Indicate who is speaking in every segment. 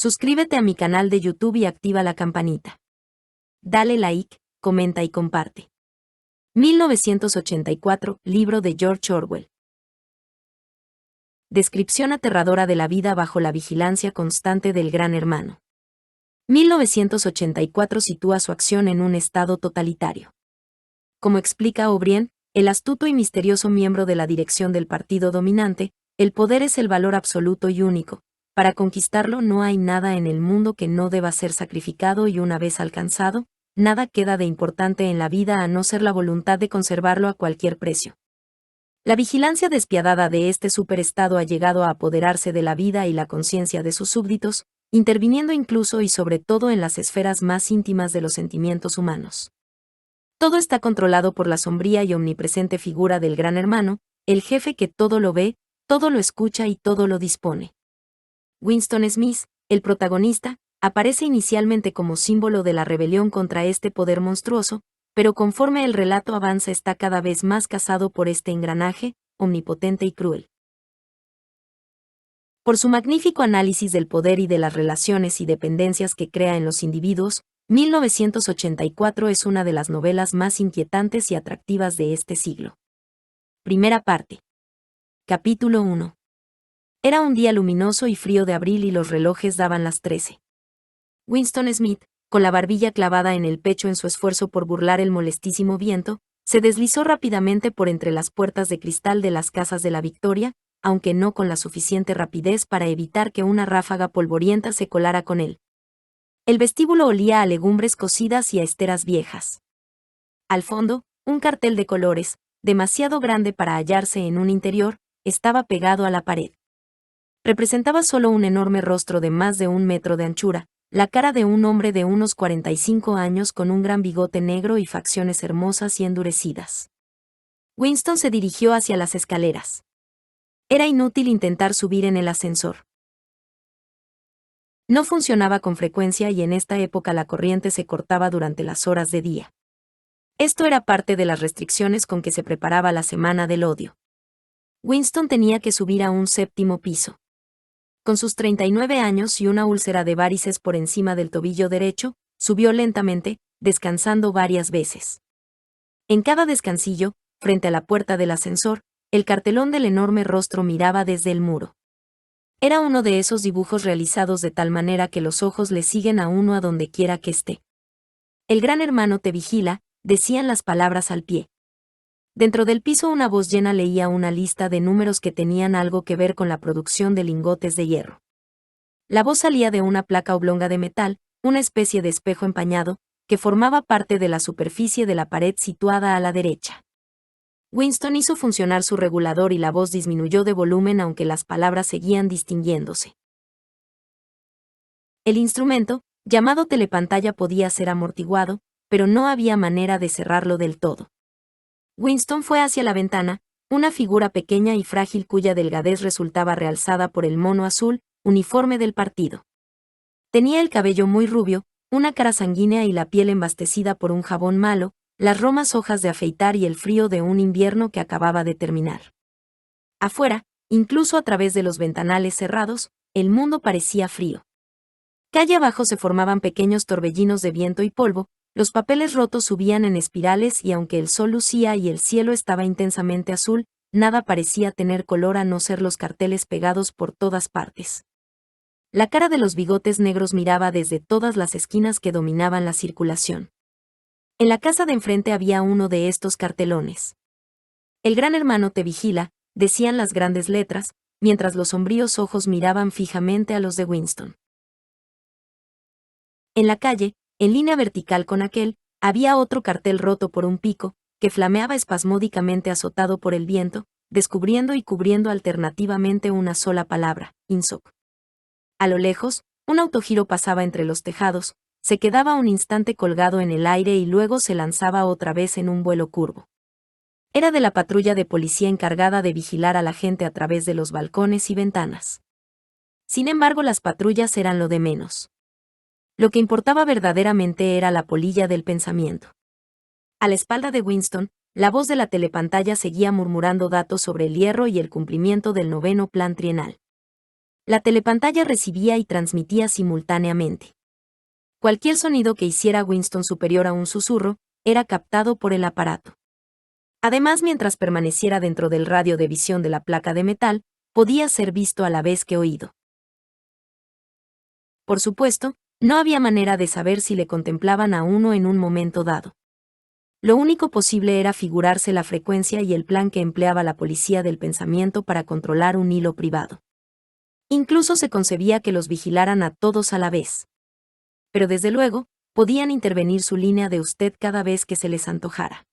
Speaker 1: Suscríbete a mi canal de YouTube y activa la campanita. Dale like, comenta y comparte. 1984, libro de George Orwell. Descripción aterradora de la vida bajo la vigilancia constante del Gran Hermano. 1984 sitúa su acción en un estado totalitario. Como explica O'Brien, el astuto y misterioso miembro de la dirección del partido dominante, el poder es el valor absoluto y único. Para conquistarlo no hay nada en el mundo que no deba ser sacrificado y una vez alcanzado, nada queda de importante en la vida a no ser la voluntad de conservarlo a cualquier precio. La vigilancia despiadada de este superestado ha llegado a apoderarse de la vida y la conciencia de sus súbditos, interviniendo incluso y sobre todo en las esferas más íntimas de los sentimientos humanos. Todo está controlado por la sombría y omnipresente figura del Gran Hermano, el jefe que todo lo ve, todo lo escucha y todo lo dispone. Winston Smith, el protagonista, aparece inicialmente como símbolo de la rebelión contra este poder monstruoso, pero conforme el relato avanza está cada vez más cazado por este engranaje, omnipotente y cruel. Por su magnífico análisis del poder y de las relaciones y dependencias que crea en los individuos, 1984 es una de las novelas más inquietantes y atractivas de este siglo. Primera parte. Capítulo 1. Era un día luminoso y frío de abril y los relojes daban las 13. Winston Smith, con la barbilla clavada en el pecho en su esfuerzo por burlar el molestísimo viento, se deslizó rápidamente por entre las puertas de cristal de las casas de la Victoria, aunque no con la suficiente rapidez para evitar que una ráfaga polvorienta se colara con él. El vestíbulo olía a legumbres cocidas y a esteras viejas. Al fondo, un cartel de colores, demasiado grande para hallarse en un interior, estaba pegado a la pared. Representaba solo un enorme rostro de más de 1 metro de anchura, la cara de un hombre de unos 45 años con un gran bigote negro y facciones hermosas y endurecidas. Winston se dirigió hacia las escaleras. Era inútil intentar subir en el ascensor. No funcionaba con frecuencia y en esta época la corriente se cortaba durante las horas de día. Esto era parte de las restricciones con que se preparaba la Semana del Odio. Winston tenía que subir a un 7º piso. Con sus 39 años y una úlcera de varices por encima del tobillo derecho, subió lentamente, descansando varias veces. En cada descansillo, frente a la puerta del ascensor, el cartelón del enorme rostro miraba desde el muro. Era uno de esos dibujos realizados de tal manera que los ojos le siguen a uno a donde quiera que esté. El Gran Hermano te vigila, decían las palabras al pie. Dentro del piso una voz llena leía una lista de números que tenían algo que ver con la producción de lingotes de hierro. La voz salía de una placa oblonga de metal, una especie de espejo empañado, que formaba parte de la superficie de la pared situada a la derecha. Winston hizo funcionar su regulador y la voz disminuyó de volumen aunque las palabras seguían distinguiéndose. El instrumento, llamado telepantalla, podía ser amortiguado, pero no había manera de cerrarlo del todo. Winston fue hacia la ventana, una figura pequeña y frágil cuya delgadez resultaba realzada por el mono azul, uniforme del partido. Tenía el cabello muy rubio, una cara sanguínea y la piel embastecida por un jabón malo, las romas hojas de afeitar y el frío de un invierno que acababa de terminar. Afuera, incluso a través de los ventanales cerrados, el mundo parecía frío. Calle abajo se formaban pequeños torbellinos de viento y polvo, los papeles rotos subían en espirales y aunque el sol lucía y el cielo estaba intensamente azul, nada parecía tener color a no ser los carteles pegados por todas partes. La cara de los bigotes negros miraba desde todas las esquinas que dominaban la circulación. En la casa de enfrente había uno de estos cartelones. El Gran Hermano te vigila, decían las grandes letras, mientras los sombríos ojos miraban fijamente a los de Winston. En la calle, en línea vertical con aquel, había otro cartel roto por un pico, que flameaba espasmódicamente azotado por el viento, descubriendo y cubriendo alternativamente una sola palabra, INSOC. A lo lejos, un autogiro pasaba entre los tejados, se quedaba un instante colgado en el aire y luego se lanzaba otra vez en un vuelo curvo. Era de la patrulla de policía encargada de vigilar a la gente a través de los balcones y ventanas. Sin embargo, las patrullas eran lo de menos. Lo que importaba verdaderamente era la polilla del pensamiento. A la espalda de Winston, la voz de la telepantalla seguía murmurando datos sobre el hierro y el cumplimiento del 9º plan trienal. La telepantalla recibía y transmitía simultáneamente. Cualquier sonido que hiciera Winston superior a un susurro, era captado por el aparato. Además, mientras permaneciera dentro del radio de visión de la placa de metal, podía ser visto a la vez que oído. Por supuesto, no había manera de saber si le contemplaban a uno en un momento dado. Lo único posible era figurarse la frecuencia y el plan que empleaba la policía del pensamiento para controlar un hilo privado. Incluso se concebía que los vigilaran a todos a la vez. Pero desde luego, podían intervenir su línea de usted cada vez que se les antojara.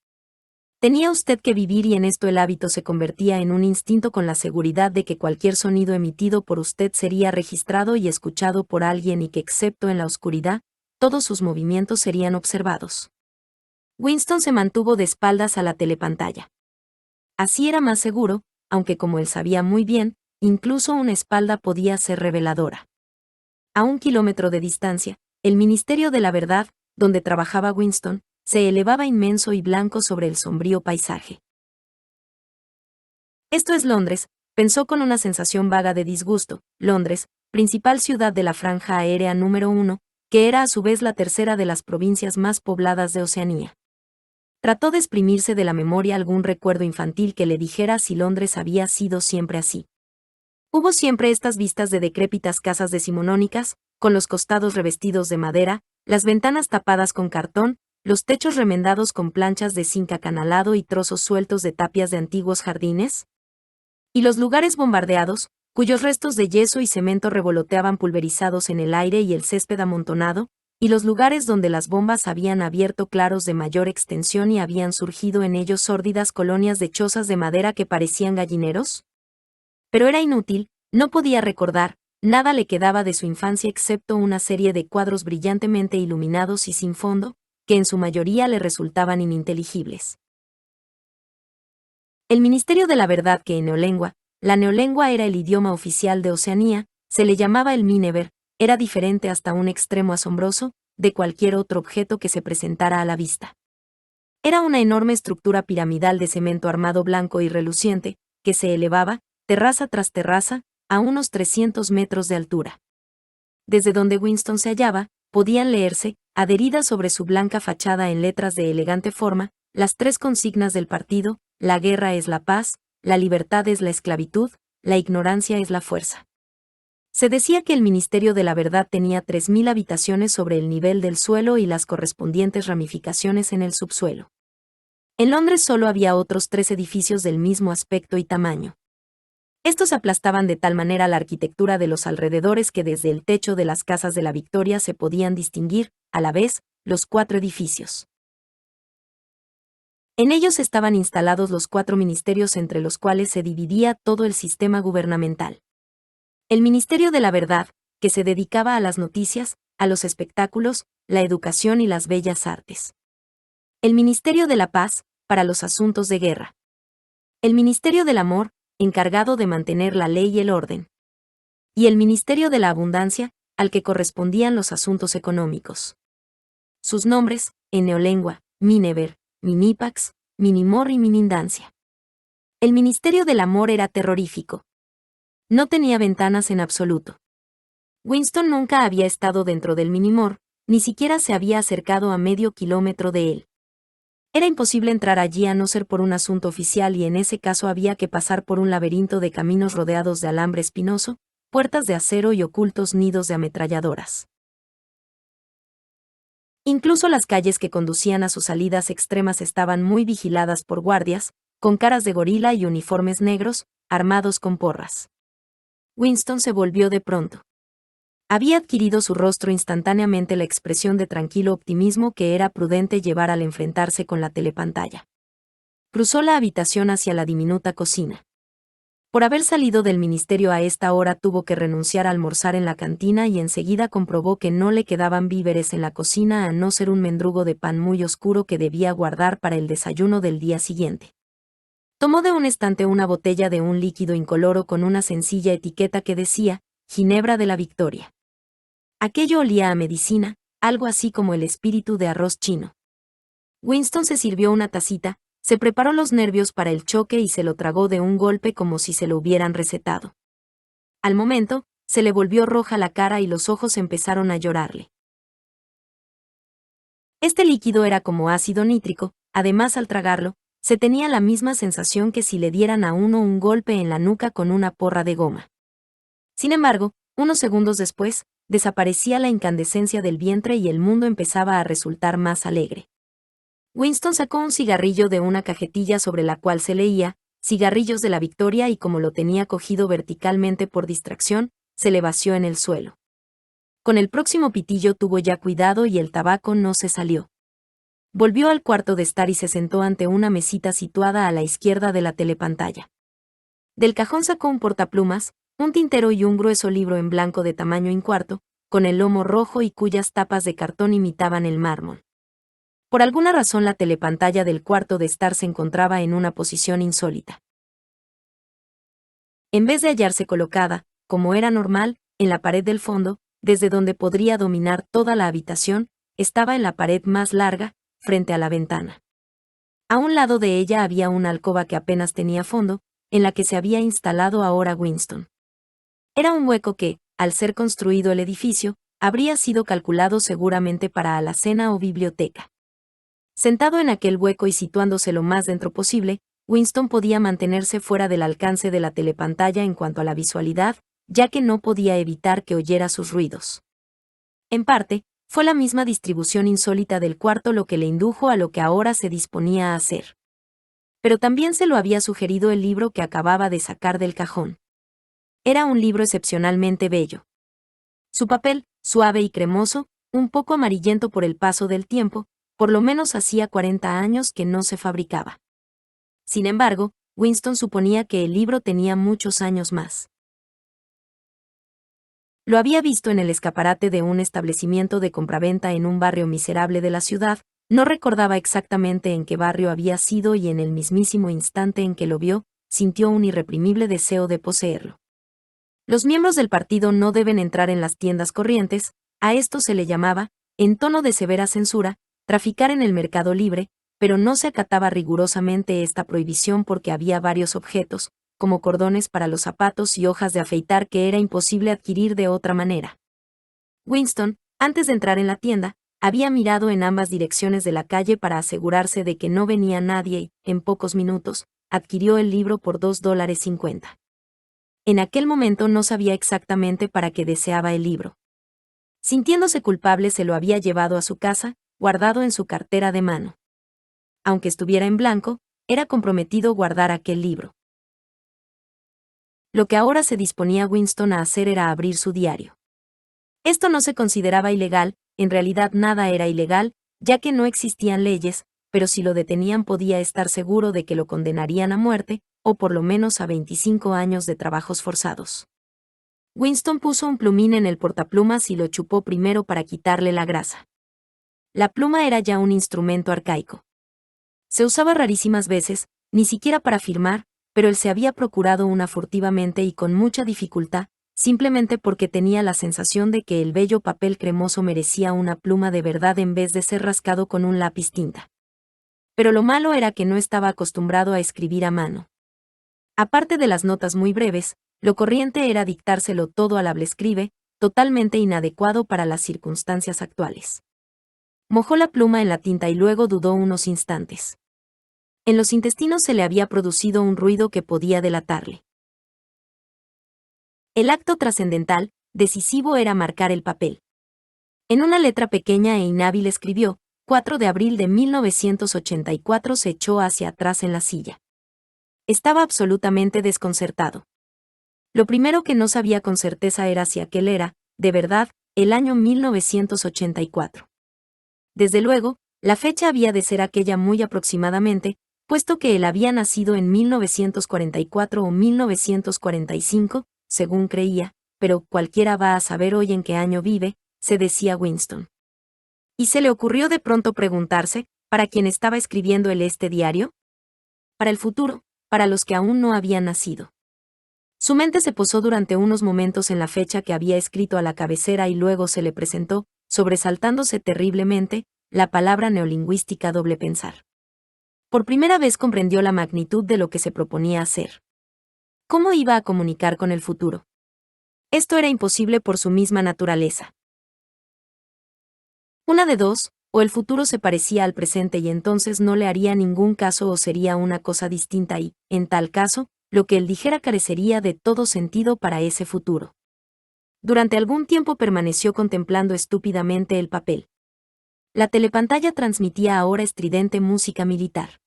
Speaker 1: Tenía usted que vivir y en esto el hábito se convertía en un instinto con la seguridad de que cualquier sonido emitido por usted sería registrado y escuchado por alguien y que excepto en la oscuridad, todos sus movimientos serían observados. Winston se mantuvo de espaldas a la telepantalla. Así era más seguro, aunque como él sabía muy bien, incluso una espalda podía ser reveladora. A 1 kilómetro de distancia, el Ministerio de la Verdad, donde trabajaba Winston, se elevaba inmenso y blanco sobre el sombrío paisaje. Esto es Londres, pensó con una sensación vaga de disgusto. Londres, principal ciudad de la franja aérea número 1, que era a su vez la tercera de las provincias más pobladas de Oceanía. Trató de exprimirse de la memoria algún recuerdo infantil que le dijera si Londres había sido siempre así. Hubo siempre estas vistas de decrépitas casas decimonónicas, con los costados revestidos de madera, las ventanas tapadas con cartón, los techos remendados con planchas de zinc acanalado y trozos sueltos de tapias de antiguos jardines. Y los lugares bombardeados, cuyos restos de yeso y cemento revoloteaban pulverizados en el aire y el césped amontonado, y los lugares donde las bombas habían abierto claros de mayor extensión y habían surgido en ellos sórdidas colonias de chozas de madera que parecían gallineros. Pero era inútil, no podía recordar, nada le quedaba de su infancia excepto una serie de cuadros brillantemente iluminados y sin fondo, que en su mayoría le resultaban ininteligibles. El Ministerio de la Verdad que en neolengua, la neolengua era el idioma oficial de Oceanía, se le llamaba el Minever, era diferente hasta un extremo asombroso, de cualquier otro objeto que se presentara a la vista. Era una enorme estructura piramidal de cemento armado blanco y reluciente, que se elevaba, terraza tras terraza, a unos 300 metros de altura. Desde donde Winston se hallaba, podían leerse, adheridas sobre su blanca fachada en letras de elegante forma, las 3 consignas del partido: la guerra es la paz, la libertad es la esclavitud, la ignorancia es la fuerza. Se decía que el Ministerio de la Verdad tenía 3.000 habitaciones sobre el nivel del suelo y las correspondientes ramificaciones en el subsuelo. En Londres solo había otros 3 edificios del mismo aspecto y tamaño. Estos aplastaban de tal manera la arquitectura de los alrededores que desde el techo de las casas de la Victoria se podían distinguir, a la vez, los 4 edificios. En ellos estaban instalados los 4 ministerios entre los cuales se dividía todo el sistema gubernamental. El Ministerio de la Verdad, que se dedicaba a las noticias, a los espectáculos, la educación y las bellas artes. El Ministerio de la Paz, para los asuntos de guerra. El Ministerio del Amor, encargado de mantener la ley y el orden. Y el Ministerio de la Abundancia, al que correspondían los asuntos económicos. Sus nombres, en neolengua, Minever, Minipax, Minimor y Minindancia. El Ministerio del Amor era terrorífico. No tenía ventanas en absoluto. Winston nunca había estado dentro del Minimor, ni siquiera se había acercado a medio kilómetro de él. Era imposible entrar allí a no ser por un asunto oficial y en ese caso había que pasar por un laberinto de caminos rodeados de alambre espinoso, puertas de acero y ocultos nidos de ametralladoras. Incluso las calles que conducían a sus salidas extremas estaban muy vigiladas por guardias, con caras de gorila y uniformes negros, armados con porras. Winston se volvió de pronto. Había adquirido su rostro instantáneamente la expresión de tranquilo optimismo que era prudente llevar al enfrentarse con la telepantalla. Cruzó la habitación hacia la diminuta cocina. Por haber salido del ministerio a esta hora tuvo que renunciar a almorzar en la cantina y enseguida comprobó que no le quedaban víveres en la cocina a no ser un mendrugo de pan muy oscuro que debía guardar para el desayuno del día siguiente. Tomó de un estante una botella de un líquido incoloro con una sencilla etiqueta que decía, Ginebra de la Victoria. Aquello olía a medicina, algo así como el espíritu de arroz chino. Winston se sirvió una tacita, se preparó los nervios para el choque y se lo tragó de un golpe como si se lo hubieran recetado. Al momento, se le volvió roja la cara y los ojos empezaron a llorarle. Este líquido era como ácido nítrico, además al tragarlo, se tenía la misma sensación que si le dieran a uno un golpe en la nuca con una porra de goma. Sin embargo, unos segundos después, desaparecía la incandescencia del vientre y el mundo empezaba a resultar más alegre. Winston sacó un cigarrillo de una cajetilla sobre la cual se leía, cigarrillos de la Victoria, y como lo tenía cogido verticalmente por distracción, se le vació en el suelo. Con el próximo pitillo tuvo ya cuidado y el tabaco no se salió. Volvió al cuarto de estar y se sentó ante una mesita situada a la izquierda de la telepantalla. Del cajón sacó un portaplumas, un tintero y un grueso libro en blanco de tamaño incuarto, con el lomo rojo y cuyas tapas de cartón imitaban el mármol. Por alguna razón la telepantalla del cuarto de estar se encontraba en una posición insólita. En vez de hallarse colocada, como era normal, en la pared del fondo, desde donde podría dominar toda la habitación, estaba en la pared más larga, frente a la ventana. A un lado de ella había una alcoba que apenas tenía fondo, en la que se había instalado ahora Winston. Era un hueco que, al ser construido el edificio, habría sido calculado seguramente para alacena o biblioteca. Sentado en aquel hueco y situándose lo más dentro posible, Winston podía mantenerse fuera del alcance de la telepantalla en cuanto a la visualidad, ya que no podía evitar que oyera sus ruidos. En parte, fue la misma distribución insólita del cuarto lo que le indujo a lo que ahora se disponía a hacer. Pero también se lo había sugerido el libro que acababa de sacar del cajón. Era un libro excepcionalmente bello. Su papel, suave y cremoso, un poco amarillento por el paso del tiempo, por lo menos hacía 40 años que no se fabricaba. Sin embargo, Winston suponía que el libro tenía muchos años más. Lo había visto en el escaparate de un establecimiento de compraventa en un barrio miserable de la ciudad, no recordaba exactamente en qué barrio había sido y en el mismísimo instante en que lo vio, sintió un irreprimible deseo de poseerlo. Los miembros del partido no deben entrar en las tiendas corrientes, a esto se le llamaba, en tono de severa censura, traficar en el mercado libre, pero no se acataba rigurosamente esta prohibición porque había varios objetos, como cordones para los zapatos y hojas de afeitar que era imposible adquirir de otra manera. Winston, antes de entrar en la tienda, había mirado en ambas direcciones de la calle para asegurarse de que no venía nadie y, en pocos minutos, adquirió el libro por $2.50. En aquel momento no sabía exactamente para qué deseaba el libro. Sintiéndose culpable se lo había llevado a su casa, guardado en su cartera de mano. Aunque estuviera en blanco, era comprometido guardar aquel libro. Lo que ahora se disponía Winston a hacer era abrir su diario. Esto no se consideraba ilegal, en realidad nada era ilegal, ya que no existían leyes, pero si lo detenían podía estar seguro de que lo condenarían a muerte, o por lo menos a 25 años de trabajos forzados. Winston puso un plumín en el portaplumas y lo chupó primero para quitarle la grasa. La pluma era ya un instrumento arcaico. Se usaba rarísimas veces, ni siquiera para firmar, pero él se había procurado una furtivamente y con mucha dificultad, simplemente porque tenía la sensación de que el bello papel cremoso merecía una pluma de verdad en vez de ser rascado con un lápiz tinta. Pero lo malo era que no estaba acostumbrado a escribir a mano. Aparte de las notas muy breves, lo corriente era dictárselo todo al hablaescribe, totalmente inadecuado para las circunstancias actuales. Mojó la pluma en la tinta y luego dudó unos instantes. En los intestinos se le había producido un ruido que podía delatarle. El acto trascendental, decisivo, era marcar el papel. En una letra pequeña e inhábil escribió, 4 de abril de 1984. Se echó hacia atrás en la silla. Estaba absolutamente desconcertado. Lo primero que no sabía con certeza era si aquel era, de verdad, el año 1984. Desde luego, la fecha había de ser aquella muy aproximadamente, puesto que él había nacido en 1944 o 1945, según creía, pero cualquiera va a saber hoy en qué año vive, se decía Winston. Y se le ocurrió de pronto preguntarse, ¿para quién estaba escribiendo él este diario? Para el futuro, para los que aún no habían nacido. Su mente se posó durante unos momentos en la fecha que había escrito a la cabecera y luego se le presentó, sobresaltándose terriblemente, la palabra neolingüística doble pensar. Por primera vez comprendió la magnitud de lo que se proponía hacer. ¿Cómo iba a comunicar con el futuro? Esto era imposible por su misma naturaleza. Una de dos, o el futuro se parecía al presente y entonces no le haría ningún caso o sería una cosa distinta y, en tal caso, lo que él dijera carecería de todo sentido para ese futuro. Durante algún tiempo permaneció contemplando estúpidamente el papel. La telepantalla transmitía ahora estridente música militar.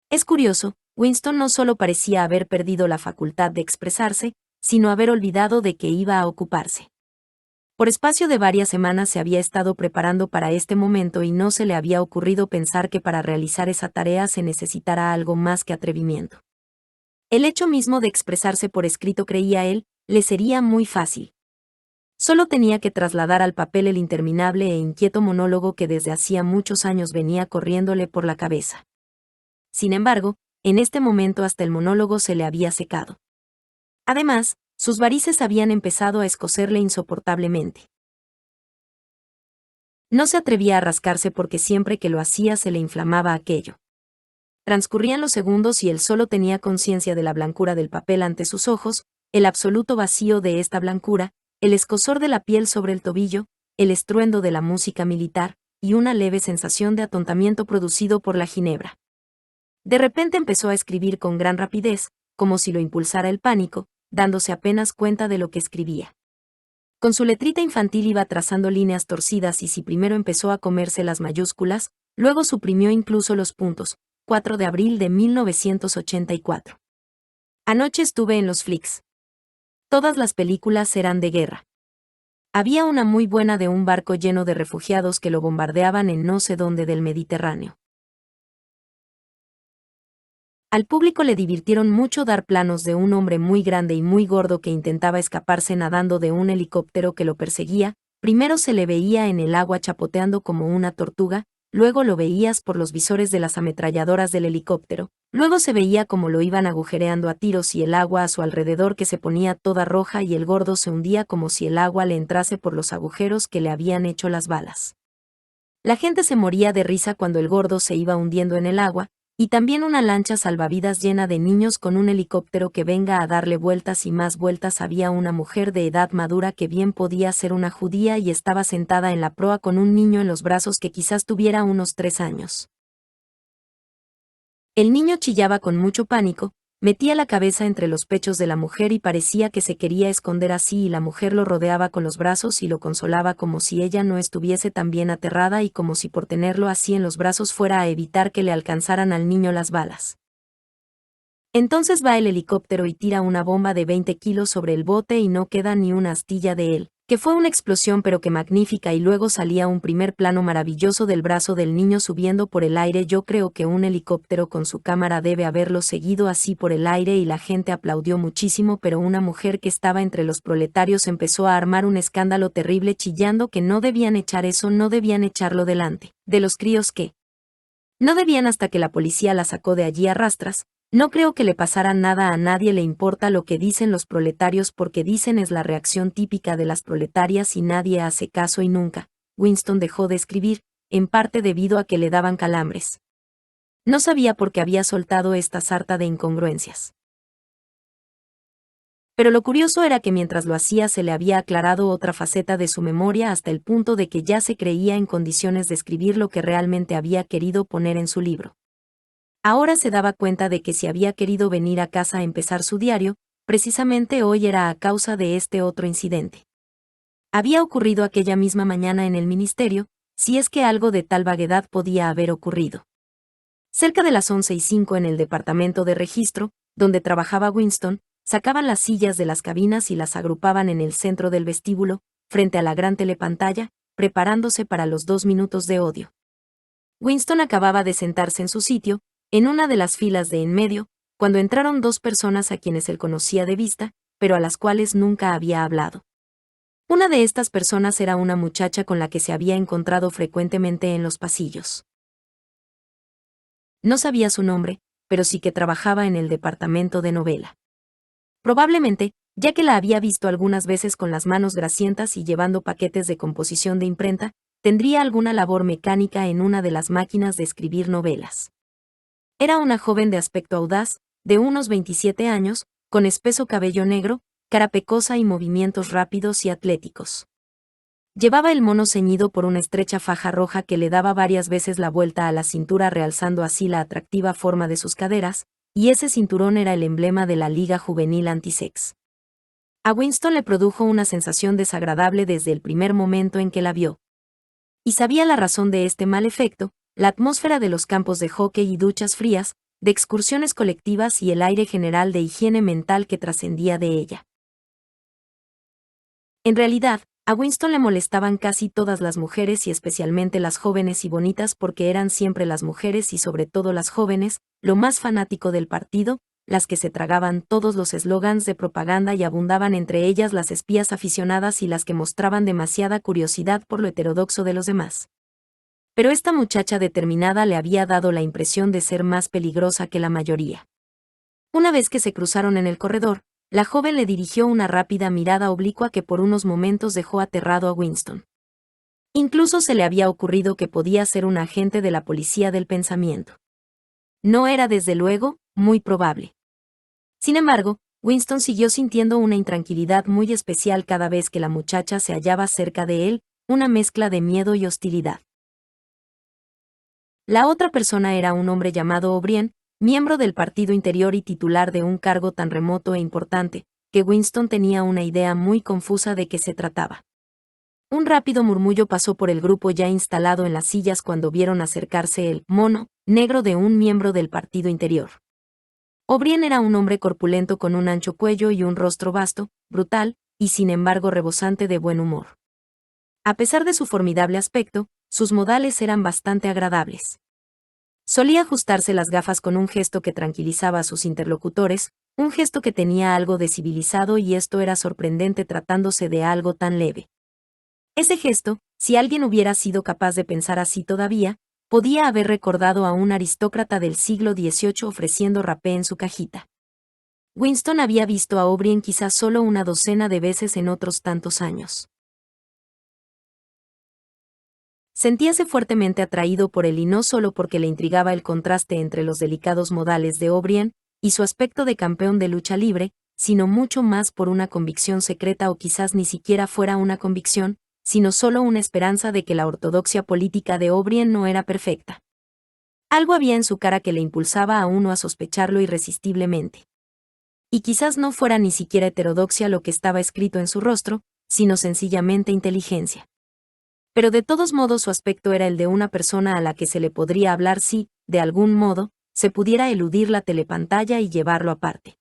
Speaker 1: Es curioso, Winston no solo parecía haber perdido la facultad de expresarse, sino haber olvidado de que iba a ocuparse. Por espacio de varias semanas se había estado preparando para este momento y no se le había ocurrido pensar que para realizar esa tarea se necesitara algo más que atrevimiento. El hecho mismo de expresarse por escrito, creía él, le sería muy fácil. Solo tenía que trasladar al papel el interminable e inquieto monólogo que desde hacía muchos años venía corriéndole por la cabeza. Sin embargo, en este momento hasta el monólogo se le había secado. Además, sus varices habían empezado a escocerle insoportablemente. No se atrevía a rascarse porque siempre que lo hacía se le inflamaba aquello. Transcurrían los segundos y él solo tenía conciencia de la blancura del papel ante sus ojos, el absoluto vacío de esta blancura, el escozor de la piel sobre el tobillo, el estruendo de la música militar, y una leve sensación de atontamiento producido por la ginebra. De repente empezó a escribir con gran rapidez, como si lo impulsara el pánico, dándose apenas cuenta de lo que escribía. Con su letrita infantil iba trazando líneas torcidas y si primero empezó a comerse las mayúsculas, luego suprimió incluso los puntos. 4 de abril de 1984. Anoche estuve en los flicks. Todas las películas eran de guerra. Había una muy buena de un barco lleno de refugiados que lo bombardeaban en no sé dónde del Mediterráneo. Al público le divirtieron mucho dar planos de un hombre muy grande y muy gordo que intentaba escaparse nadando de un helicóptero que lo perseguía. Primero se le veía en el agua chapoteando como una tortuga, luego lo veías por los visores de las ametralladoras del helicóptero, luego se veía como lo iban agujereando a tiros y el agua a su alrededor que se ponía toda roja y el gordo se hundía como si el agua le entrase por los agujeros que le habían hecho las balas. La gente se moría de risa cuando el gordo se iba hundiendo en el agua, y también una lancha salvavidas llena de niños con un helicóptero que venga a darle vueltas y más vueltas. Había una mujer de edad madura que bien podía ser una judía y estaba sentada en la proa con un niño en los brazos que quizás tuviera unos 3 años. El niño chillaba con mucho pánico, metía la cabeza entre los pechos de la mujer y parecía que se quería esconder así y la mujer lo rodeaba con los brazos y lo consolaba como si ella no estuviese tan bien aterrada y como si por tenerlo así en los brazos fuera a evitar que le alcanzaran al niño las balas. Entonces va el helicóptero y tira una bomba de 20 kilos sobre el bote y no queda ni una astilla de él, que fue una explosión pero que magnífica y luego salía un primer plano maravilloso del brazo del niño subiendo por el aire. Yo creo que un helicóptero con su cámara debe haberlo seguido así por el aire y la gente aplaudió muchísimo, pero una mujer que estaba entre los proletarios empezó a armar un escándalo terrible chillando que no debían echar eso, no debían echarlo delante de los críos que no debían hasta que la policía la sacó de allí a rastras. No creo que le pasara nada, a nadie le importa lo que dicen los proletarios porque dicen es la reacción típica de las proletarias y nadie hace caso y nunca. Winston dejó de escribir, en parte debido a que le daban calambres. No sabía por qué había soltado esta sarta de incongruencias. Pero lo curioso era que mientras lo hacía se le había aclarado otra faceta de su memoria hasta el punto de que ya se creía en condiciones de escribir lo que realmente había querido poner en su libro. Ahora se daba cuenta de que si había querido venir a casa a empezar su diario, precisamente hoy era a causa de este otro incidente. Había ocurrido aquella misma mañana en el ministerio, si es que algo de tal vaguedad podía haber ocurrido. Cerca de las 11:05 en el departamento de registro, donde trabajaba Winston, sacaban las sillas de las cabinas y las agrupaban en el centro del vestíbulo, frente a la gran telepantalla, preparándose para los 2 minutos de odio. Winston acababa de sentarse en su sitio, en una de las filas de en medio, cuando entraron 2 personas a quienes él conocía de vista, pero a las cuales nunca había hablado. Una de estas personas era una muchacha con la que se había encontrado frecuentemente en los pasillos. No sabía su nombre, pero sí que trabajaba en el departamento de novela. Probablemente, ya que la había visto algunas veces con las manos grasientas y llevando paquetes de composición de imprenta, tendría alguna labor mecánica en una de las máquinas de escribir novelas. Era una joven de aspecto audaz, de unos 27 años, con espeso cabello negro, cara pecosa y movimientos rápidos y atléticos. Llevaba el mono ceñido por una estrecha faja roja que le daba varias veces la vuelta a la cintura, realzando así la atractiva forma de sus caderas, y ese cinturón era el emblema de la Liga Juvenil Antisex. A Winston le produjo una sensación desagradable desde el primer momento en que la vio. Y sabía la razón de este mal efecto: la atmósfera de los campos de hockey y duchas frías, de excursiones colectivas y el aire general de higiene mental que trascendía de ella. En realidad, a Winston le molestaban casi todas las mujeres y especialmente las jóvenes y bonitas, porque eran siempre las mujeres y sobre todo las jóvenes, lo más fanático del partido, las que se tragaban todos los eslogans de propaganda y abundaban entre ellas las espías aficionadas y las que mostraban demasiada curiosidad por lo heterodoxo de los demás. Pero esta muchacha determinada le había dado la impresión de ser más peligrosa que la mayoría. Una vez que se cruzaron en el corredor, la joven le dirigió una rápida mirada oblicua que por unos momentos dejó aterrado a Winston. Incluso se le había ocurrido que podía ser un agente de la policía del pensamiento. No era, desde luego, muy probable. Sin embargo, Winston siguió sintiendo una intranquilidad muy especial cada vez que la muchacha se hallaba cerca de él, una mezcla de miedo y hostilidad. La otra persona era un hombre llamado O'Brien, miembro del Partido Interior y titular de un cargo tan remoto e importante, que Winston tenía una idea muy confusa de qué se trataba. Un rápido murmullo pasó por el grupo ya instalado en las sillas cuando vieron acercarse el mono negro de un miembro del Partido Interior. O'Brien era un hombre corpulento con un ancho cuello y un rostro vasto, brutal, y sin embargo rebosante de buen humor. A pesar de su formidable aspecto, sus modales eran bastante agradables. Solía ajustarse las gafas con un gesto que tranquilizaba a sus interlocutores, un gesto que tenía algo de civilizado, y esto era sorprendente tratándose de algo tan leve. Ese gesto, si alguien hubiera sido capaz de pensar así todavía, podía haber recordado a un aristócrata del siglo XVIII ofreciendo rapé en su cajita. Winston había visto a O'Brien quizás solo una docena de veces en otros tantos años. Sentíase fuertemente atraído por él, y no solo porque le intrigaba el contraste entre los delicados modales de O'Brien y su aspecto de campeón de lucha libre, sino mucho más por una convicción secreta, o quizás ni siquiera fuera una convicción, sino solo una esperanza de que la ortodoxia política de O'Brien no era perfecta. Algo había en su cara que le impulsaba a uno a sospecharlo irresistiblemente. Y quizás no fuera ni siquiera heterodoxia lo que estaba escrito en su rostro, sino sencillamente inteligencia. Pero de todos modos su aspecto era el de una persona a la que se le podría hablar si, de algún modo, se pudiera eludir la telepantalla y llevarlo aparte.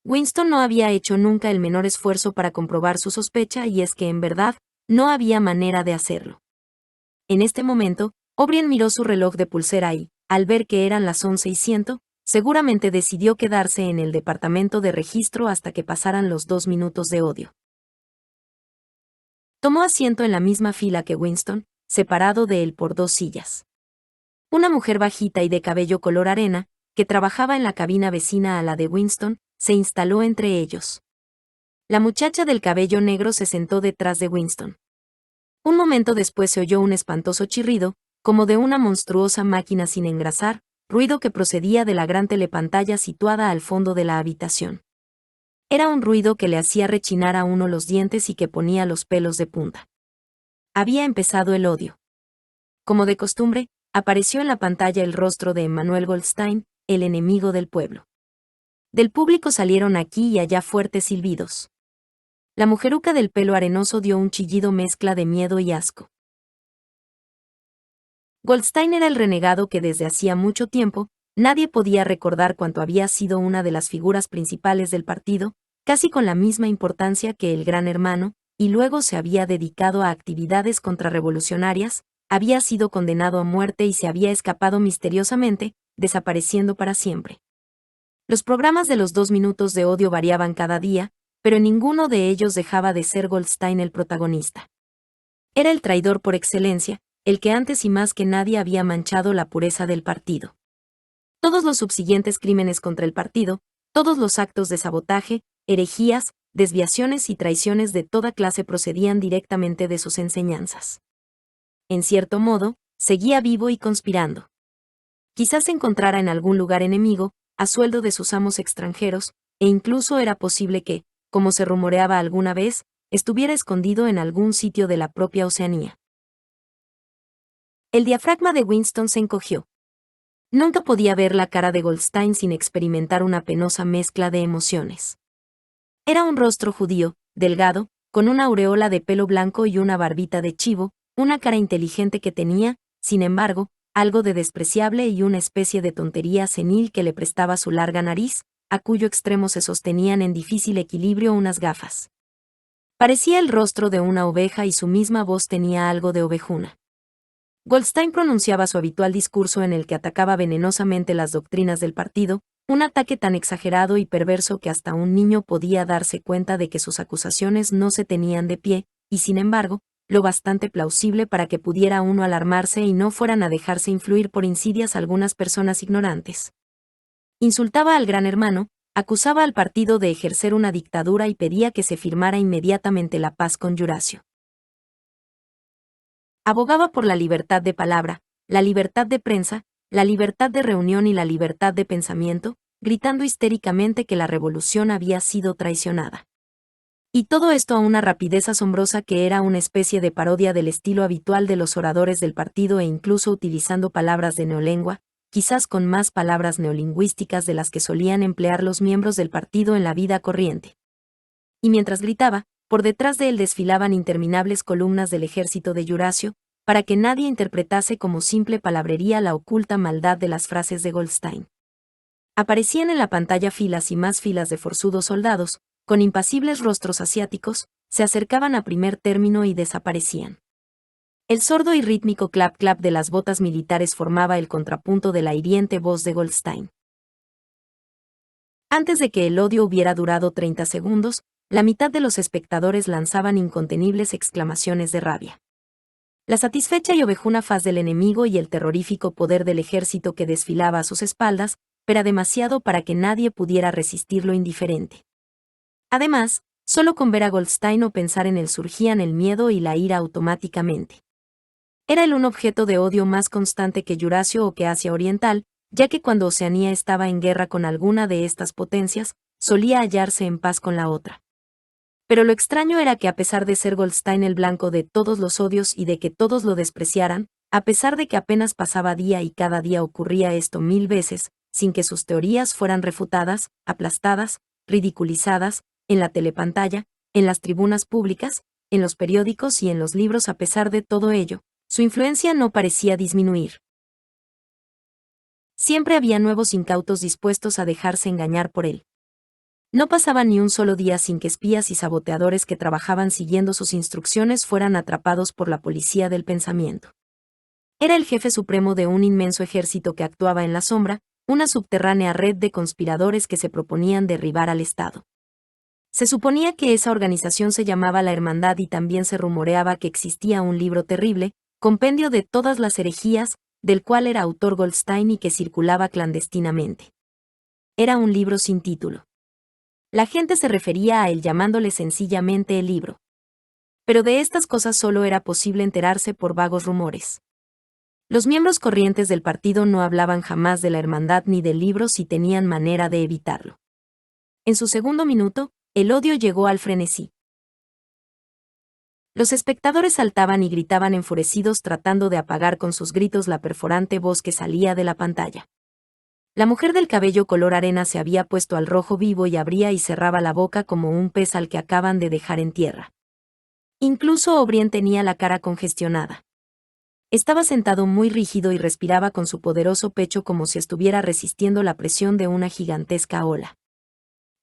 Speaker 1: Winston no había hecho nunca el menor esfuerzo para comprobar su sospecha, y es que en verdad, no había manera de hacerlo. En este momento, O'Brien miró su reloj de pulsera y, al ver que eran las 11:01, seguramente decidió quedarse en el departamento de registro hasta que pasaran los 2 minutos de odio. Tomó asiento en la misma fila que Winston, separado de él por 2 sillas. Una mujer bajita y de cabello color arena, que trabajaba en la cabina vecina a la de Winston, se instaló entre ellos. La muchacha del cabello negro se sentó detrás de Winston. Un momento después se oyó un espantoso chirrido, como de una monstruosa máquina sin engrasar, ruido que procedía de la gran telepantalla situada al fondo de la habitación. Era un ruido que le hacía rechinar a uno los dientes y que ponía los pelos de punta. Había empezado el odio. Como de costumbre, apareció en la pantalla el rostro de Emmanuel Goldstein, el enemigo del pueblo. Del público salieron aquí y allá fuertes silbidos. La mujeruca del pelo arenoso dio un chillido mezcla de miedo y asco. Goldstein era el renegado que desde hacía mucho tiempo, nadie podía recordar cuánto había sido una de las figuras principales del partido, casi con la misma importancia que el Gran Hermano, y luego se había dedicado a actividades contrarrevolucionarias, había sido condenado a muerte y se había escapado misteriosamente, desapareciendo para siempre. Los programas de los 2 minutos de odio variaban cada día, pero en ninguno de ellos dejaba de ser Goldstein el protagonista. Era el traidor por excelencia, el que antes y más que nadie había manchado la pureza del partido. Todos los subsiguientes crímenes contra el partido, todos los actos de sabotaje, herejías, desviaciones y traiciones de toda clase procedían directamente de sus enseñanzas. En cierto modo, seguía vivo y conspirando. Quizás se encontrara en algún lugar enemigo, a sueldo de sus amos extranjeros, e incluso era posible que, como se rumoreaba alguna vez, estuviera escondido en algún sitio de la propia Oceanía. El diafragma de Winston se encogió. Nunca podía ver la cara de Goldstein sin experimentar una penosa mezcla de emociones. Era un rostro judío, delgado, con una aureola de pelo blanco y una barbita de chivo, una cara inteligente que tenía, sin embargo, algo de despreciable y una especie de tontería senil que le prestaba su larga nariz, a cuyo extremo se sostenían en difícil equilibrio unas gafas. Parecía el rostro de una oveja y su misma voz tenía algo de ovejuna. Goldstein pronunciaba su habitual discurso en el que atacaba venenosamente las doctrinas del partido, un ataque tan exagerado y perverso que hasta un niño podía darse cuenta de que sus acusaciones no se tenían de pie, y sin embargo, lo bastante plausible para que pudiera uno alarmarse y no fueran a dejarse influir por insidias algunas personas ignorantes. Insultaba al Gran Hermano, acusaba al partido de ejercer una dictadura y pedía que se firmara inmediatamente la paz con Yuracio. Abogaba por la libertad de palabra, la libertad de prensa, la libertad de reunión y la libertad de pensamiento, gritando histéricamente que la revolución había sido traicionada. Y todo esto a una rapidez asombrosa que era una especie de parodia del estilo habitual de los oradores del partido e incluso utilizando palabras de neolengua, quizás con más palabras neolingüísticas de las que solían emplear los miembros del partido en la vida corriente. Y mientras gritaba, por detrás de él desfilaban interminables columnas del ejército de Yuracio, para que nadie interpretase como simple palabrería la oculta maldad de las frases de Goldstein. Aparecían en la pantalla filas y más filas de forzudos soldados, con impasibles rostros asiáticos, se acercaban a primer término y desaparecían. El sordo y rítmico clap-clap de las botas militares formaba el contrapunto de la hiriente voz de Goldstein. Antes de que el odio hubiera durado 30 segundos, la mitad de los espectadores lanzaban incontenibles exclamaciones de rabia. La satisfecha y ovejuna faz del enemigo y el terrorífico poder del ejército que desfilaba a sus espaldas, era demasiado para que nadie pudiera resistirlo indiferente. Además, solo con ver a Goldstein o pensar en él surgían el miedo y la ira automáticamente. Era él un objeto de odio más constante que Yuracio o que Asia Oriental, ya que cuando Oceanía estaba en guerra con alguna de estas potencias, solía hallarse en paz con la otra. Pero lo extraño era que a pesar de ser Goldstein el blanco de todos los odios y de que todos lo despreciaran, a pesar de que apenas pasaba día y cada día ocurría esto 1000 veces, sin que sus teorías fueran refutadas, aplastadas, ridiculizadas, en la telepantalla, en las tribunas públicas, en los periódicos y en los libros, a pesar de todo ello, su influencia no parecía disminuir. Siempre había nuevos incautos dispuestos a dejarse engañar por él. No pasaba ni un solo día sin que espías y saboteadores que trabajaban siguiendo sus instrucciones fueran atrapados por la policía del pensamiento. Era el jefe supremo de un inmenso ejército que actuaba en la sombra, una subterránea red de conspiradores que se proponían derribar al Estado. Se suponía que esa organización se llamaba la Hermandad y también se rumoreaba que existía un libro terrible, compendio de todas las herejías, del cual era autor Goldstein y que circulaba clandestinamente. Era un libro sin título. La gente se refería a él llamándole sencillamente el libro. Pero de estas cosas solo era posible enterarse por vagos rumores. Los miembros corrientes del partido no hablaban jamás de la hermandad ni del libro si tenían manera de evitarlo. En su segundo minuto, el odio llegó al frenesí. Los espectadores saltaban y gritaban enfurecidos tratando de apagar con sus gritos la perforante voz que salía de la pantalla. La mujer del cabello color arena se había puesto al rojo vivo y abría y cerraba la boca como un pez al que acaban de dejar en tierra. Incluso O'Brien tenía la cara congestionada. Estaba sentado muy rígido y respiraba con su poderoso pecho como si estuviera resistiendo la presión de una gigantesca ola.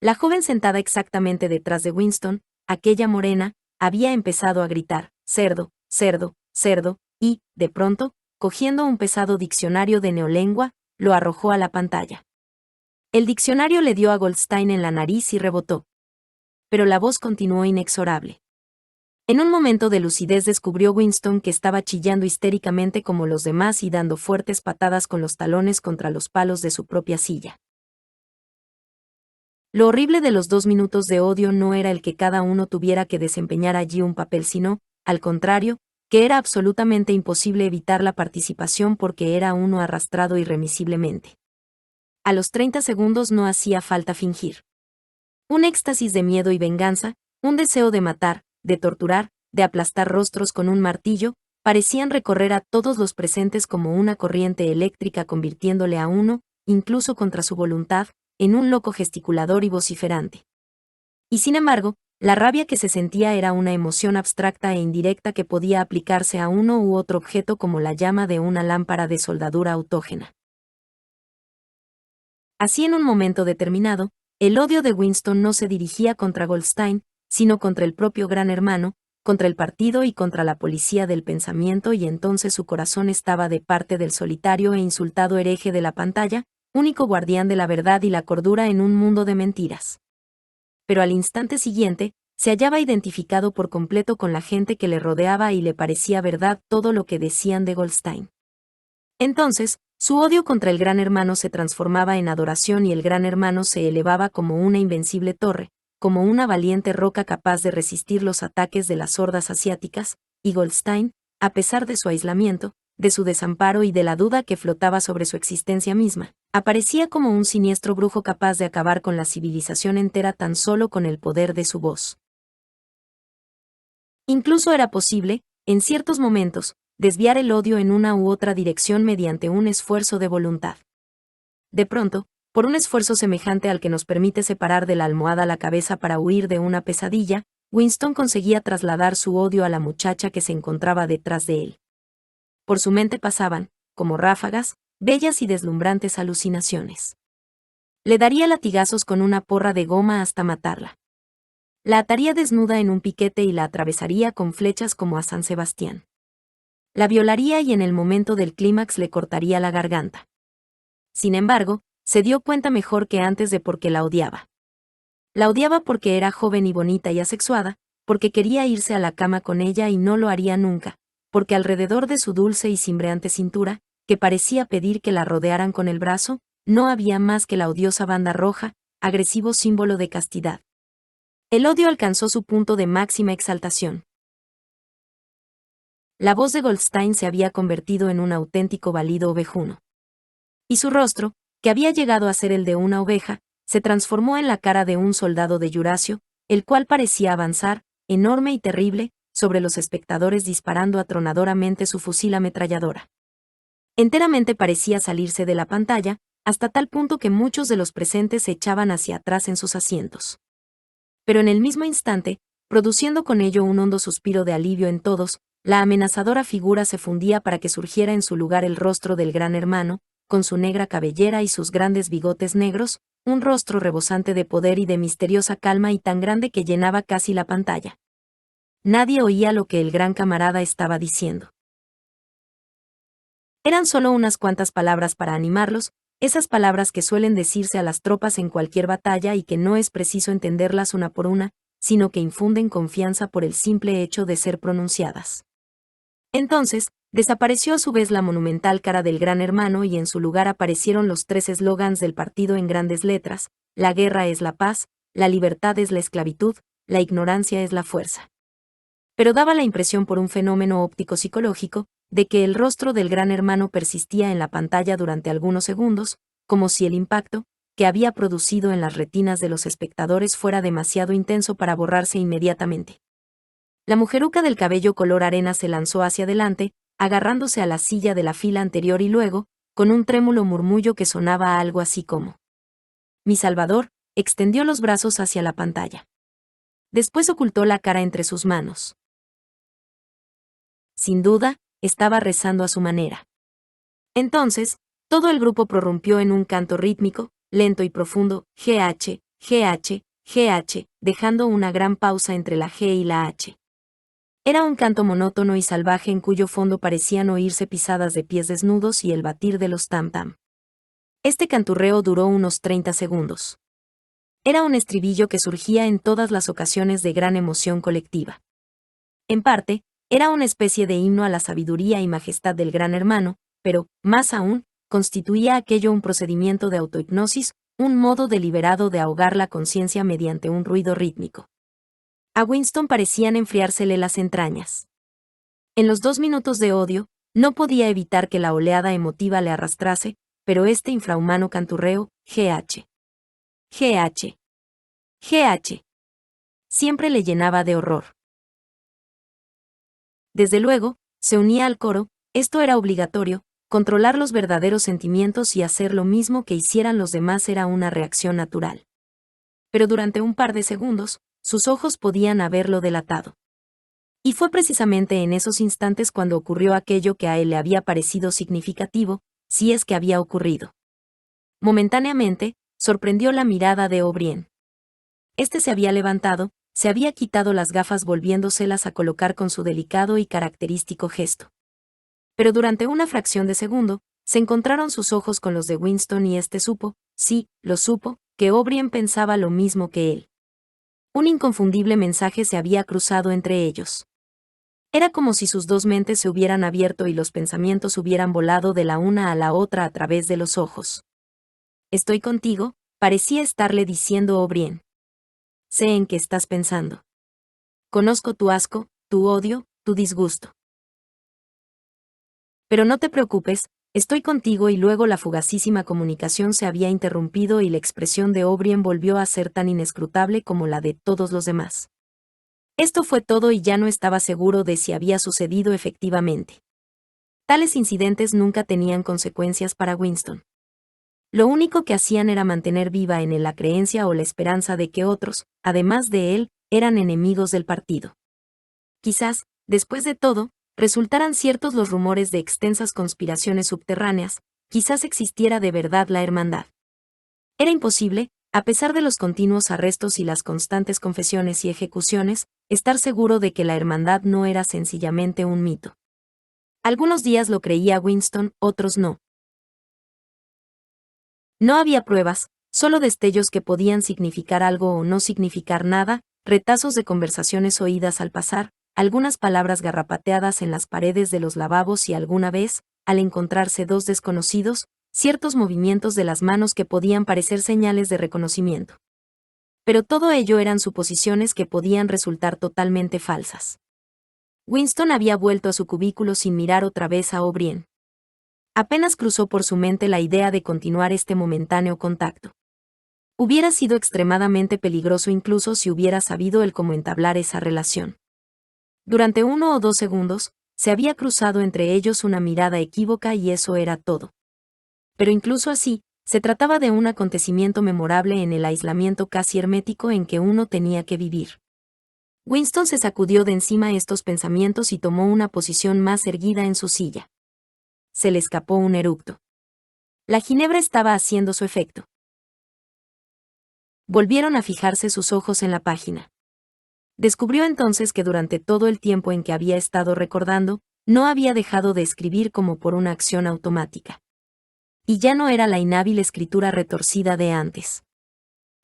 Speaker 1: La joven sentada exactamente detrás de Winston, aquella morena, había empezado a gritar, cerdo, cerdo, cerdo, y, de pronto, cogiendo un pesado diccionario de neolengua, lo arrojó a la pantalla. El diccionario le dio a Goldstein en la nariz y rebotó. Pero la voz continuó inexorable. En un momento de lucidez descubrió Winston que estaba chillando histéricamente como los demás y dando fuertes patadas con los talones contra los palos de su propia silla. Lo horrible de los 2 minutos de odio no era el que cada uno tuviera que desempeñar allí un papel, sino, al contrario, que era absolutamente imposible evitar la participación porque era uno arrastrado irremisiblemente. A los 30 segundos no hacía falta fingir. Un éxtasis de miedo y venganza, un deseo de matar, de torturar, de aplastar rostros con un martillo, parecían recorrer a todos los presentes como una corriente eléctrica, convirtiéndole a uno, incluso contra su voluntad, en un loco gesticulador y vociferante. Y sin embargo, la rabia que se sentía era una emoción abstracta e indirecta que podía aplicarse a uno u otro objeto como la llama de una lámpara de soldadura autógena. Así, en un momento determinado, el odio de Winston no se dirigía contra Goldstein, sino contra el propio Gran Hermano, contra el partido y contra la policía del pensamiento, y entonces su corazón estaba de parte del solitario e insultado hereje de la pantalla, único guardián de la verdad y la cordura en un mundo de mentiras. Pero al instante siguiente, se hallaba identificado por completo con la gente que le rodeaba y le parecía verdad todo lo que decían de Goldstein. Entonces, su odio contra el Gran Hermano se transformaba en adoración y el Gran Hermano se elevaba como una invencible torre, como una valiente roca capaz de resistir los ataques de las hordas asiáticas, y Goldstein, a pesar de su aislamiento, de su desamparo y de la duda que flotaba sobre su existencia misma, aparecía como un siniestro brujo capaz de acabar con la civilización entera tan solo con el poder de su voz. Incluso era posible, en ciertos momentos, desviar el odio en una u otra dirección mediante un esfuerzo de voluntad. De pronto, por un esfuerzo semejante al que nos permite separar de la almohada la cabeza para huir de una pesadilla, Winston conseguía trasladar su odio a la muchacha que se encontraba detrás de él. Por su mente pasaban, como ráfagas, bellas y deslumbrantes alucinaciones. Le daría latigazos con una porra de goma hasta matarla. La ataría desnuda en un piquete y la atravesaría con flechas como a San Sebastián. La violaría y en el momento del clímax le cortaría la garganta. Sin embargo, se dio cuenta mejor que antes de por qué la odiaba. La odiaba porque era joven y bonita y asexuada, porque quería irse a la cama con ella y no lo haría nunca, porque alrededor de su dulce y cimbreante cintura, que parecía pedir que la rodearan con el brazo, no había más que la odiosa banda roja, agresivo símbolo de castidad. El odio alcanzó su punto de máxima exaltación. La voz de Goldstein se había convertido en un auténtico balido ovejuno. Y su rostro, que había llegado a ser el de una oveja, se transformó en la cara de un soldado de Yuracio, el cual parecía avanzar, enorme y terrible, sobre los espectadores disparando atronadoramente su fusil ametralladora. Enteramente parecía salirse de la pantalla, hasta tal punto que muchos de los presentes se echaban hacia atrás en sus asientos. Pero en el mismo instante, produciendo con ello un hondo suspiro de alivio en todos, la amenazadora figura se fundía para que surgiera en su lugar el rostro del Gran Hermano, con su negra cabellera y sus grandes bigotes negros, un rostro rebosante de poder y de misteriosa calma y tan grande que llenaba casi la pantalla. Nadie oía lo que el gran camarada estaba diciendo. Eran solo unas cuantas palabras para animarlos, esas palabras que suelen decirse a las tropas en cualquier batalla y que no es preciso entenderlas una por una, sino que infunden confianza por el simple hecho de ser pronunciadas. Entonces, desapareció a su vez la monumental cara del Gran Hermano y en su lugar aparecieron los 3 eslogans del partido en grandes letras: la guerra es la paz, la libertad es la esclavitud, la ignorancia es la fuerza. Pero daba la impresión por un fenómeno óptico psicológico, de que el rostro del Gran Hermano persistía en la pantalla durante algunos segundos, como si el impacto, que había producido en las retinas de los espectadores fuera demasiado intenso para borrarse inmediatamente. La mujeruca del cabello color arena se lanzó hacia adelante, agarrándose a la silla de la fila anterior y luego, con un trémulo murmullo que sonaba algo así como: Mi Salvador, extendió los brazos hacia la pantalla. Después ocultó la cara entre sus manos. Sin duda, estaba rezando a su manera. Entonces, todo el grupo prorrumpió en un canto rítmico, lento y profundo, GH, GH, GH, dejando una gran pausa entre la G y la H. Era un canto monótono y salvaje en cuyo fondo parecían oírse pisadas de pies desnudos y el batir de los tam-tam. Este canturreo duró unos 30 segundos. Era un estribillo que surgía en todas las ocasiones de gran emoción colectiva. En parte, era una especie de himno a la sabiduría y majestad del Gran Hermano, pero, más aún, constituía aquello un procedimiento de autohipnosis, un modo deliberado de ahogar la conciencia mediante un ruido rítmico. A Winston parecían enfriársele las entrañas. En los 2 minutos de odio, no podía evitar que la oleada emotiva le arrastrase, pero este infrahumano canturreo, GH. GH. GH. Siempre le llenaba de horror. Desde luego, se unía al coro, esto era obligatorio, controlar los verdaderos sentimientos y hacer lo mismo que hicieran los demás era una reacción natural. Pero durante un par de segundos, sus ojos podían haberlo delatado. Y fue precisamente en esos instantes cuando ocurrió aquello que a él le había parecido significativo, si es que había ocurrido. Momentáneamente, sorprendió la mirada de O'Brien. Este se había levantado, se había quitado las gafas volviéndoselas a colocar con su delicado y característico gesto. Pero durante una fracción de segundo, se encontraron sus ojos con los de Winston y este supo, sí, lo supo, que O'Brien pensaba lo mismo que él. Un inconfundible mensaje se había cruzado entre ellos. Era como si sus dos mentes se hubieran abierto y los pensamientos hubieran volado de la una a la otra a través de los ojos. Estoy contigo, parecía estarle diciendo O'Brien. Sé en qué estás pensando. Conozco tu asco, tu odio, tu disgusto. Pero no te preocupes, estoy contigo y luego la fugacísima comunicación se había interrumpido y la expresión de O'Brien volvió a ser tan inescrutable como la de todos los demás. Esto fue todo y ya no estaba seguro de si había sucedido efectivamente. Tales incidentes nunca tenían consecuencias para Winston. Lo único que hacían era mantener viva en él la creencia o la esperanza de que otros, además de él, eran enemigos del partido. Quizás, después de todo, resultaran ciertos los rumores de extensas conspiraciones subterráneas, quizás existiera de verdad la hermandad. Era imposible, a pesar de los continuos arrestos y las constantes confesiones y ejecuciones, estar seguro de que la hermandad no era sencillamente un mito. Algunos días lo creía Winston, otros no. No había pruebas, solo destellos que podían significar algo o no significar nada, retazos de conversaciones oídas al pasar, algunas palabras garrapateadas en las paredes de los lavabos y alguna vez, al encontrarse dos desconocidos, ciertos movimientos de las manos que podían parecer señales de reconocimiento. Pero todo ello eran suposiciones que podían resultar totalmente falsas. Winston había vuelto a su cubículo sin mirar otra vez a O'Brien. Apenas cruzó por su mente la idea de continuar este momentáneo contacto. Hubiera sido extremadamente peligroso incluso si hubiera sabido él cómo entablar esa relación. Durante 1 o 2 segundos, se había cruzado entre ellos una mirada equívoca y eso era todo. Pero incluso así, se trataba de un acontecimiento memorable en el aislamiento casi hermético en que uno tenía que vivir. Winston se sacudió de encima estos pensamientos y tomó una posición más erguida en su silla. Se le escapó un eructo. La ginebra estaba haciendo su efecto. Volvieron a fijarse sus ojos en la página. Descubrió entonces que durante todo el tiempo en que había estado recordando, no había dejado de escribir como por una acción automática. Y ya no era la inhábil escritura retorcida de antes.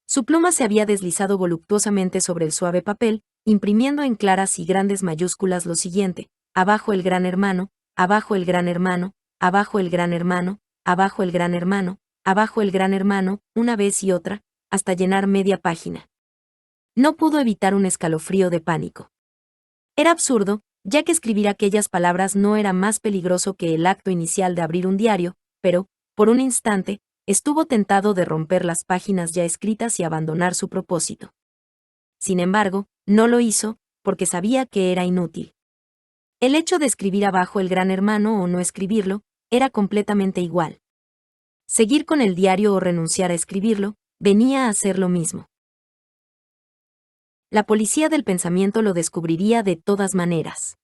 Speaker 1: Su pluma se había deslizado voluptuosamente sobre el suave papel, imprimiendo en claras y grandes mayúsculas lo siguiente: abajo el gran hermano, abajo el gran hermano, abajo el gran hermano, abajo el gran hermano, abajo el gran hermano, una vez y otra, hasta llenar media página. No pudo evitar un escalofrío de pánico. Era absurdo, ya que escribir aquellas palabras no era más peligroso que el acto inicial de abrir un diario, pero, por un instante, estuvo tentado de romper las páginas ya escritas y abandonar su propósito. Sin embargo, no lo hizo, porque sabía que era inútil. El hecho de escribir abajo el gran hermano o no escribirlo, era completamente igual. Seguir con el diario o renunciar a escribirlo, venía a ser lo mismo. La policía del pensamiento lo descubriría de todas maneras.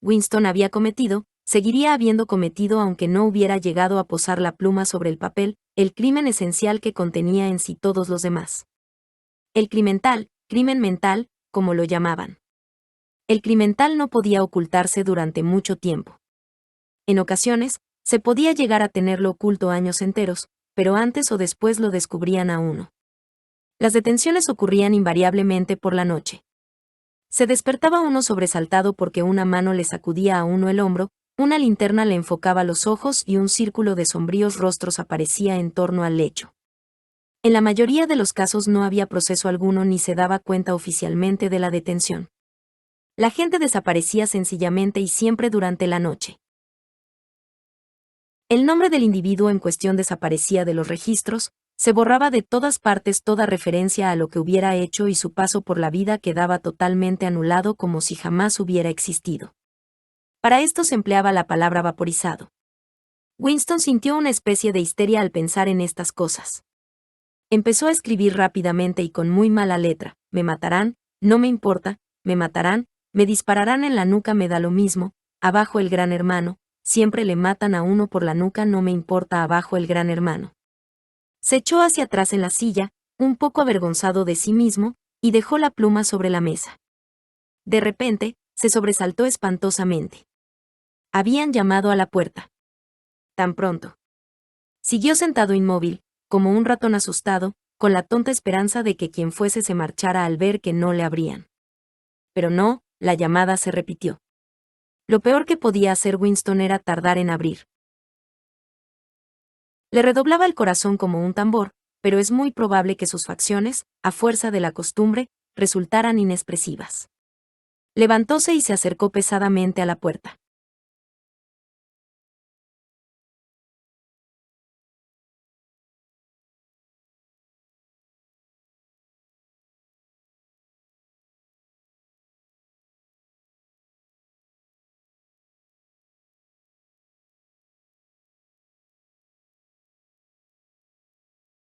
Speaker 1: Winston había cometido, seguiría habiendo cometido aunque no hubiera llegado a posar la pluma sobre el papel, el crimen esencial que contenía en sí todos los demás. El crimen mental, como lo llamaban. El criminal no podía ocultarse durante mucho tiempo. En ocasiones, se podía llegar a tenerlo oculto años enteros, pero antes o después lo descubrían a uno. Las detenciones ocurrían invariablemente por la noche. Se despertaba uno sobresaltado porque una mano le sacudía a uno el hombro, una linterna le enfocaba los ojos y un círculo de sombríos rostros aparecía en torno al lecho. En la mayoría de los casos no había proceso alguno ni se daba cuenta oficialmente de la detención. La gente desaparecía sencillamente y siempre durante la noche. El nombre del individuo en cuestión desaparecía de los registros, Se borraba de todas partes toda referencia a lo que hubiera hecho y su paso por la vida quedaba totalmente anulado como si jamás hubiera existido. Para esto se empleaba la palabra vaporizado. Winston sintió una especie de histeria al pensar en estas cosas. Empezó a escribir rápidamente y con muy mala letra: me matarán, no me importa, me matarán, me dispararán en la nuca, me da lo mismo, abajo el gran hermano, siempre le matan a uno por la nuca, no me importa, abajo el gran hermano. Se echó hacia atrás en la silla, un poco avergonzado de sí mismo, y dejó la pluma sobre la mesa. De repente, se sobresaltó espantosamente. Habían llamado a la puerta. Tan pronto. Siguió sentado inmóvil, como un ratón asustado, con la tonta esperanza de que quien fuese se marchara al ver que no le abrían. Pero no, la llamada se repitió. Lo peor que podía hacer Winston era tardar en abrir. Le redoblaba el corazón como un tambor, pero es muy probable que sus facciones, a fuerza de la costumbre, resultaran inexpresivas. Levantóse y se acercó pesadamente a la puerta.